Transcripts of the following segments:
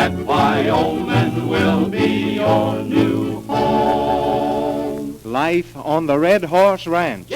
that Wyoming will be your new home. Life on the Red Horse Ranch.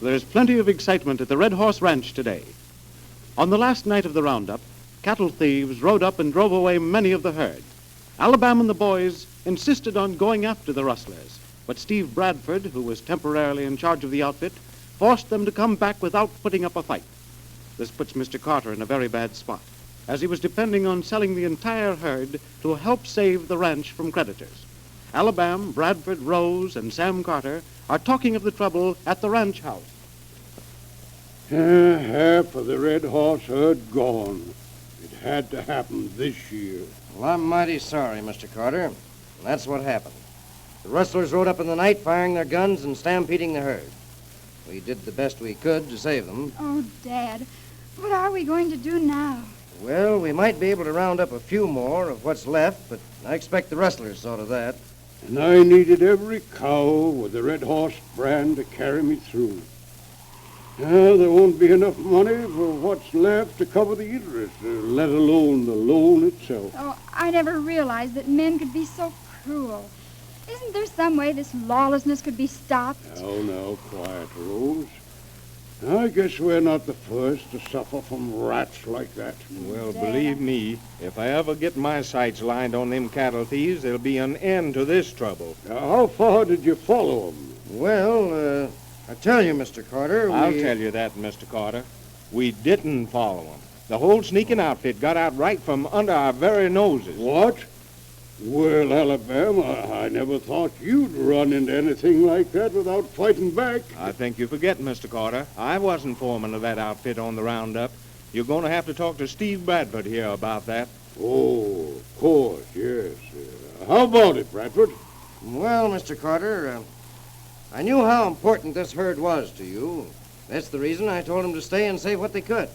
There's plenty of excitement at the Red Horse Ranch today. On the last night of the roundup, cattle thieves rode up and drove away many of the herd. Alabam and the boys insisted on going after the rustlers, but Steve Bradford, who was temporarily in charge of the outfit, forced them to come back without putting up a fight. This puts Mr. Carter in a very bad spot, as he was depending on selling the entire herd to help save the ranch from creditors. Alabam, Bradford, Rose, and Sam Carter are talking of the trouble at the ranch house. Half of the Red Horse herd gone. It had to happen this year. Well, I'm mighty sorry, Mr. Carter. That's what happened. The rustlers rode up in the night, firing their guns and stampeding the herd. We did the best we could to save them. Oh, Dad, what are we going to do now? Well, we might be able to round up a few more of what's left, but I expect the rustlers saw to that. And I needed every cow with the Red Horse brand to carry me through. Now, there won't be enough money for what's left to cover the interest, let alone the loan itself. Oh, I never realized that men could be so cruel. Isn't there some way this lawlessness could be stopped? Now, quiet, Rose. I guess we're not the first to suffer from rats like that. Well, Dad. believe me, if I ever get my sights lined on them cattle thieves, there'll be an end to this trouble. Now, how far did you follow them? Well, I tell you, Mr. Carter, I'll tell you that, Mr. Carter. We didn't follow them. The whole sneaking outfit got out right from under our very noses. What? Well, Alabama, I never thought you'd run into anything like that without fighting back. I think you forget, Mr. Carter. I wasn't foreman of that outfit on the roundup. You're going to have to talk to Steve Bradford here about that. Oh, of course, yes. How about it, Bradford? Well, Mr. Carter, I knew how important this herd was to you. That's the reason I told them to stay and save what they could.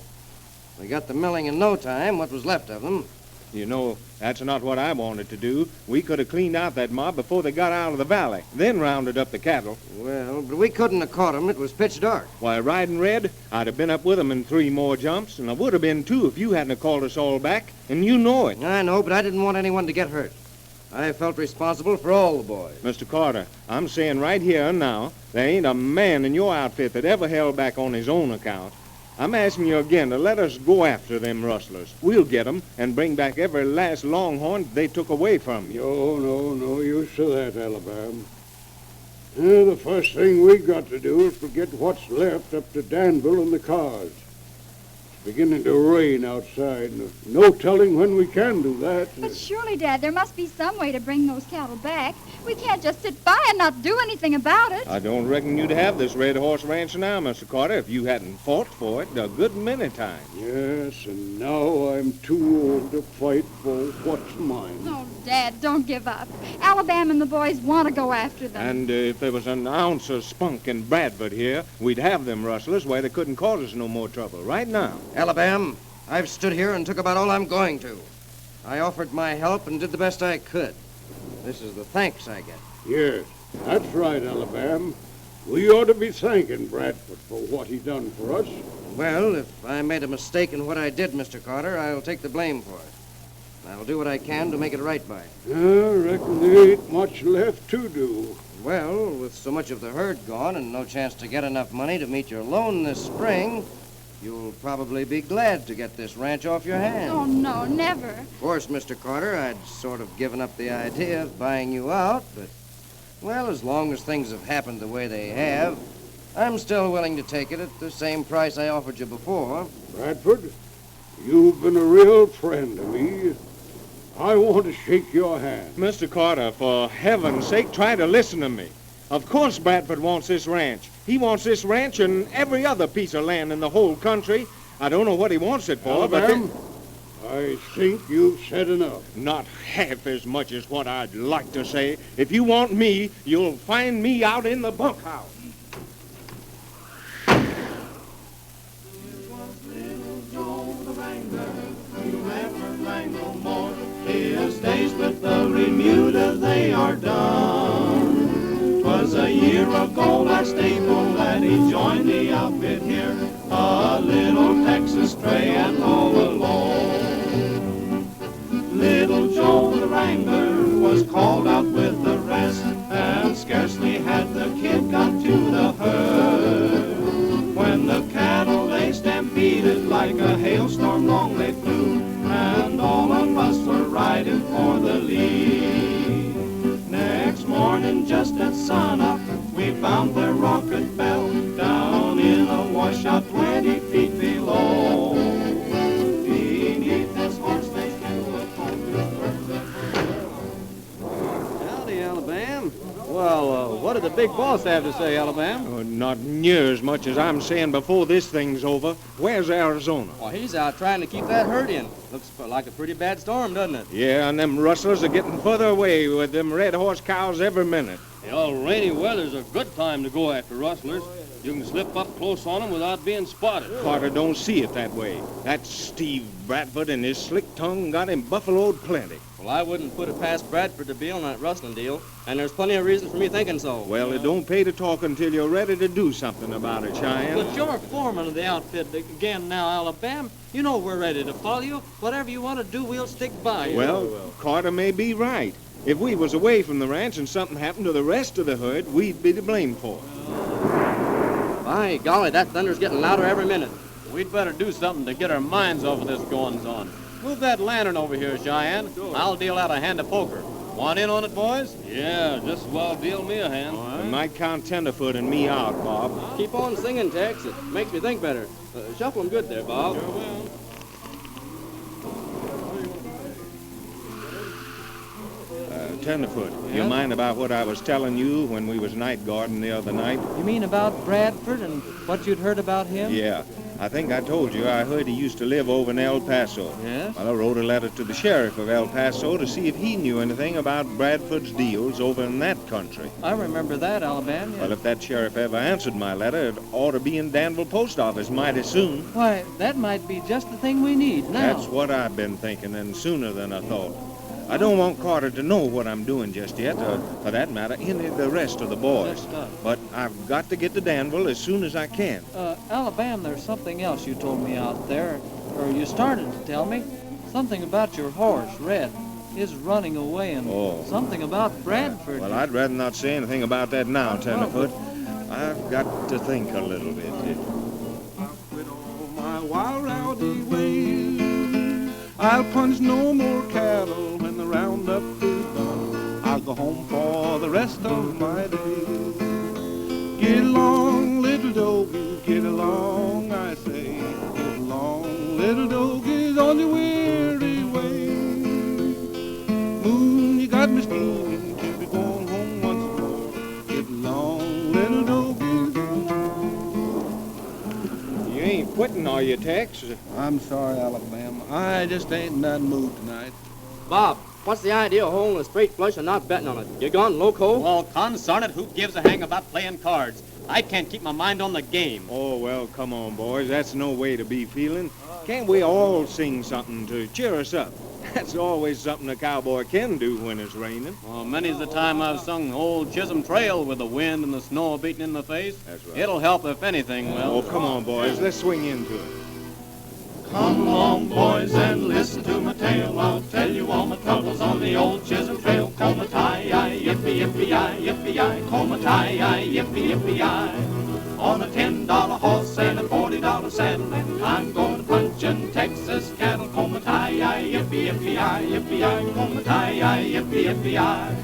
We got the milling in no time, what was left of them. You know, that's not what I wanted to do. We could have cleaned out that mob before they got out of the valley, then rounded up the cattle. Well, but we couldn't have caught them. It was pitch dark. Why, riding Red, I'd have been up with them in 3 more jumps, and I would have been, too, if you hadn't have called us all back, and you know it. I know, but I didn't want anyone to get hurt. I felt responsible for all the boys. Mr. Carter, I'm saying right here and now, there ain't a man in your outfit that ever held back on his own account. I'm asking you again to let us go after them rustlers. We'll get them and bring back every last longhorn they took away from you. No use to that, Alabama. The first thing we got to do is to get what's left up to Danville and the cars. beginning to rain outside. No telling when we can do that. But surely, Dad, there must be some way to bring those cattle back. We can't just sit by and not do anything about it. I don't reckon you'd have this Red Horse Ranch now, Mr. Carter, if you hadn't fought for it a good many times. Yes, and now I'm too old to fight for what's mine. Oh, Dad, don't give up. Alabam and the boys want to go after them. And if there was an ounce of spunk in Bradford here, we'd have them rustlers where they couldn't cause us no more trouble right now. Alabam, I've stood here and took about all I'm going to. I offered my help and did the best I could. This is the thanks I get. Yes, that's right, Alabam. We ought to be thanking Bradford for what he done for us. Well, if I made a mistake in what I did, Mr. Carter, I'll take the blame for it. I'll do what I can to make it right by it. I reckon there ain't much left to do. Well, with so much of the herd gone and no chance to get enough money to meet your loan this spring, you'll probably be glad to get this ranch off your hands. Oh, no, never. Of course, Mr. Carter, I'd sort of given up the idea of buying you out, but, well, as long as things have happened the way they have, I'm still willing to take it at the same price I offered you before. Bradford, you've been a real friend to me. I want to shake your hand. Mr. Carter, for heaven's sake, try to listen to me. Of course Bradford wants this ranch. He wants this ranch and every other piece of land in the whole country. I don't know what he wants it for, Alabam, I think you've said enough. Not half as much as what I'd like to say. If you want me, you'll find me out in the bunkhouse. It was little Joe the wrangler who never wrangled no more. His days with the remuda, they are done. 'Twas a year ago last April that he joined the outfit here, a little Texas stray and all alone. Little Joe the wrangler was called out with the rest, and scarcely had the kid got to the herd, when the cattle they stampeded like a hailstorm long they flew, and all of us were riding for the lead. Next morning, just at sunup, we found the rocket bell down in a washout 20 feet below. Beneath this horse they knew a Howdy, Alabam. Well, what did the big boss have to say, Alabam? Oh, not near as much as I'm saying before this thing's over. Where's Arizona? Well, he's out trying to keep that herd in. Looks like a pretty bad storm, doesn't it? Yeah, and them rustlers are getting further away with them red horse cows every minute. Rainy weather's a good time to go after rustlers. You can slip up close on them without being spotted. Carter don't see it that way. That Steve Bradford and his slick tongue got him buffaloed plenty. Well, I wouldn't put it past Bradford to be on that rustling deal, and there's plenty of reason for me thinking so. Well, it don't pay to talk until you're ready to do something about it, Cheyenne. But you're foreman of the outfit again now, Alabam. You know we're ready to follow you. Whatever you want to do, we'll stick by you. Well, Carter may be right. If we was away from the ranch and something happened to the rest of the herd, we'd be to blame for it. By golly, that thunder's getting louder every minute. We'd better do something to get our minds off of this goings-on. Move that lantern over here, Cheyenne. I'll deal out a hand of poker. Want in on it, boys? Yeah, just as well deal me a hand. You might count Tenderfoot and me out, Bob. Keep on singing, Tex. It makes me think better. Shuffle 'em good there, Bob. Sure will. Tenderfoot, you mind about what I was telling you when we was night guarding the other night? You mean about Bradford and what you'd heard about him? Yeah. I think I told you I heard he used to live over in El Paso. Yes? Well, I wrote a letter to the sheriff of El Paso to see if he knew anything about Bradford's deals over in that country. I remember that, Alabam. Yes. Well, if that sheriff ever answered my letter, it ought to be in Danville post office mighty soon. Why, that might be just the thing we need now. That's what I've been thinking, and sooner than I thought. I don't want Carter to know what I'm doing just yet, or, for that matter, any of the rest of the boys. But I've got to get to Danville as soon as I can. Alabam, there's something else you told me out there, or you started to tell me. Something about your horse, Red, his running away, and something about Bradford. Well, I'd rather not say anything about that now, Tenderfoot. I've got to think a little bit. I'll quit all my wild rowdy ways. I'll punch no more cattle when the roundup is done. I'll go home for the rest of my days. Get along, little doggy, get along, I say. Get along, little dog is on your weary way. Moon, you got me scheming to be going home once more. Get along, little dog is. You ain't quitting, are you, Tex? I'm sorry, Alabama. I just ain't in that mood tonight. Bob, what's the idea of holding a straight flush and not betting on it? You gone loco? Well, consarn it, who gives a hang about playing cards? I can't keep my mind on the game. Oh, well, come on, boys. That's no way to be feeling. Can't we all sing something to cheer us up? That's always something a cowboy can do when it's raining. Well, many's the time I've sung Old Chisholm Trail with the wind and the snow beating in the face. That's right. It'll help if anything will. Oh, come on, boys. Let's swing into it. Come along, boys, and listen to my tale. I'll tell you all my troubles on the old Chisholm Trail. Comatai-yi, yippee-yippee-yi, yippee-yi, Comatai-yi, yippee-yippee-yi. On a $10 horse and a $40 saddle, and I'm going to punch in Texas cattle. Comatai-yi, yippee-yippee-yi, yippee-yi, Comatai-yi, yippee-yippee-yi.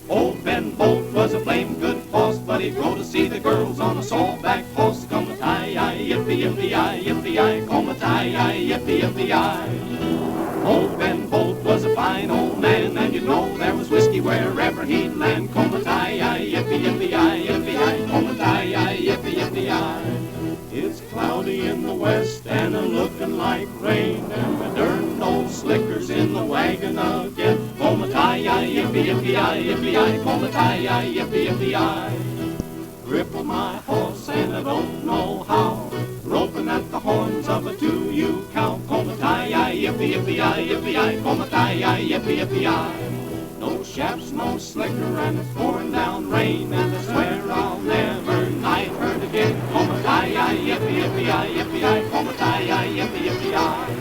Old Ben Bolt was a blame good boss, but he'd go to see the girls on a sawback horse. Comatai-yi, yippee-yippee-yi, yippee-yi, Comatai-yi, yippee-yippee-yi. Old Ben Bolt was a fine old man, and you'd know there was whiskey wherever he'd land. Comatai-yi, yippee-yippee-yi, yippee-yi, Comatai-yi, yippee-yippee-yi. It's cloudy in the west and a-looking like rain, and the darn old slicker's in the wagon again. Comatai-yi, yippee-yippee-yi, yippee-yi, Comatai-yi, yippee-yippee-yi. Cripple my horse and I don't know how, roping at the horns of a 2U cow. Comatai-yi, yippee-yippee-yi, yippee-yi, Comatai-yi, yippee-yippee-yi. No shaps, no slicker, and it's pouring down rain, and I swear I'll never night herd again. Comatai-yi, yippee-yippee-yi, yippee-yi, Comatai-yi, yippee-yippee-yi.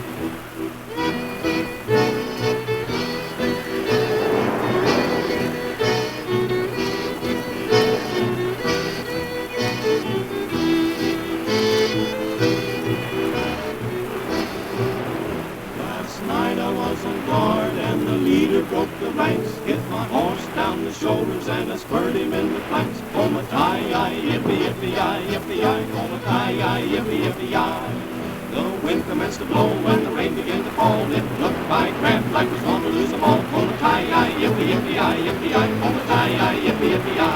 Broke the ranks, hit my horse down the shoulders, and I spurred him in the flanks. Comatai-yi, yippee-yippee-yi, yippee-yi, Comatai-yi, yippee-yippee-yi. The wind commenced to blow and the rain began to fall. It looked by craft like was going to lose them all. Comatai-yi, yippee-yippee-yi, yippee-yi, Comatai-yi, yippee-yippee-yi.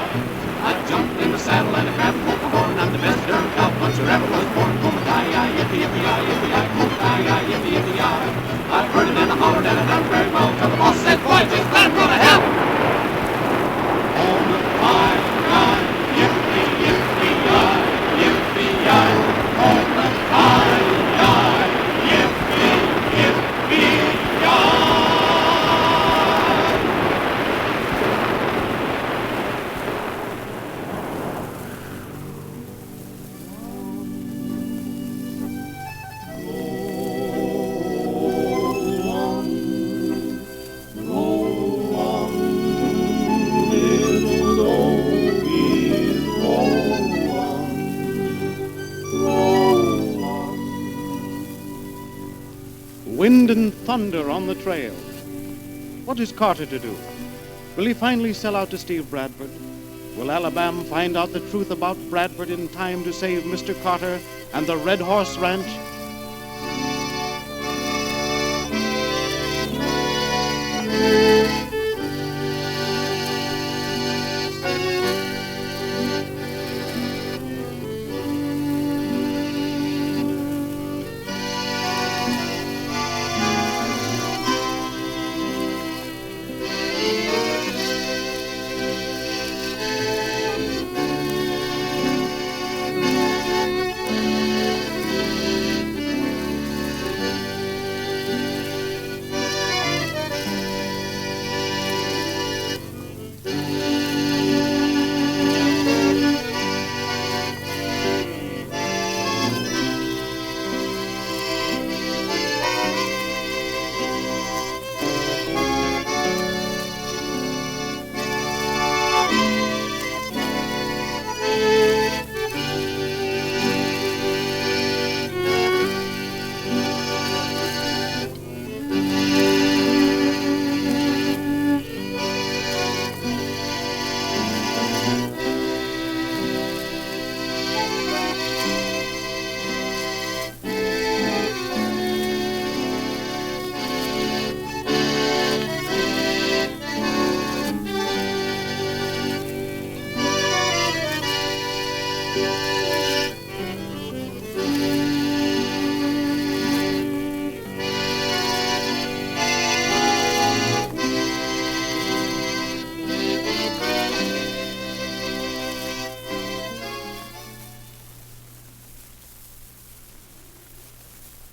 I jumped in the saddle and I grabbed the horn. I'm the best darn cowpuncher ever was born. Comatai-yi, yippee-yippee-yi, yippee-yi, Comatai-yi, yippee-yippee-yi. I heard it and I hollered and I done very well till the boss said, "Boy, just let him go to hell!" Comatai-yi, yippee-yippee-yi, yippee-yi, Comatai-yi, yippee-yippee-yi. Wind and thunder on the trail. What is Carter to do? Will he finally sell out to Steve Bradford? Will Alabam find out the truth about Bradford in time to save Mr. Carter and the Red Horse Ranch?